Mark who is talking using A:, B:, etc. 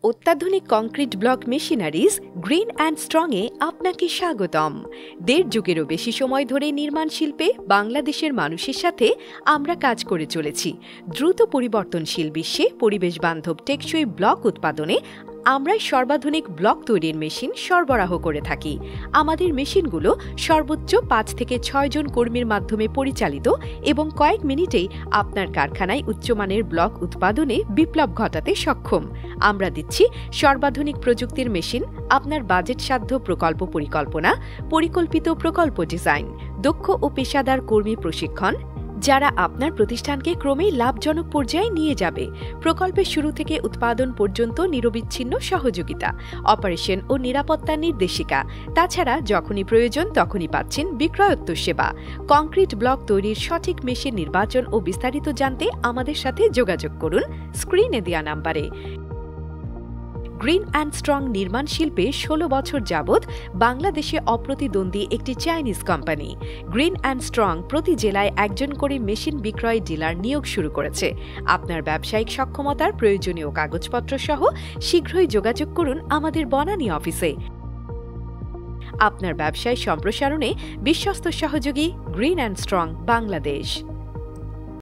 A: অত্যাধুনিক concrete block machineries green and স্ট্রংয়ে আপনাকে স্বাগতম। ১.৫ যুগেরও বেশি সময় ধরে নির্মাণ শিল্পে বাংলাদেশের মানুষের সাথে আমরা কাজ করে চলেছি। দ্রুত পরিবর্তনশীল বিশ্বে পরিবেশ বান্ধব টেকসই ব্লক উৎপাদনে আমরাই সর্বাধুনিক ব্লক তৈরির মেশিন সরবরাহ করে থাকি। আমাদের মেশিনগুলো সর্বোচ্চ ৫ থেকে ৬ জন কর্মীর মাধ্যমে পরিচালিত এবং কয়েক মিনিটেই আপনার কারখানায় উচ্চমানের ব্লক উৎপাদনে বিপ্লব ঘটাতে সক্ষম। আমরা দিচ্ছি সর্বাধুনিক প্রযুক্তির মেশিন, আপনার বাজেটসাধ্য প্রকল্প পরিকল্পনা, পরিকল্পিত প্রকল্প ডিজাইন, দক্ষ ও পেশাদার কর্মী প্রশিক্ষণ, যারা আপনার প্রতিষ্ঠানকে ক্রমেই লাভজনক পর্যায়ে নিয়ে যাবে। প্রকল্পের শুরু থেকে উৎপাদন পর্যন্ত নিরবিচ্ছিন্ন সহযোগিতা, অপারেশন ও নিরাপত্তা নির্দেশিকা। তাছাড়া যখনই প্রয়োজন তখনই পাচ্ছেন বিক্রয়োত্তর সেবা। কংক্রিট ব্লক তৈরির সঠিক মেশিন নির্বাচন ও বিস্তারিত জানতে আমাদের সাথে যোগাযোগ করুন স্ক্রিনে দেওয়া নাম্বারে। গ্রিন অ্যান্ড স্ট্রং নির্মাণ শিল্পে ১৬ বছর যাবৎ বাংলাদেশে অপ্রতিদ্বন্দ্বী একটি Chinese company. Green and strong প্রতি জেলায় একজন করে মেশিন বিক্রয় ডিলার নিয়োগ শুরু করেছে। আপনার ব্যবসায়িক সক্ষমতার প্রয়োজনীয় কাগজপত্র সহ শীঘ্রই যোগাযোগ করুন আমাদের বনানী অফিসে। আপনার ব্যবসায় সম্প্রসারণে বিশ্বস্ত সহযোগী গ্রিন অ্যান্ড স্ট্রং বাংলাদেশ।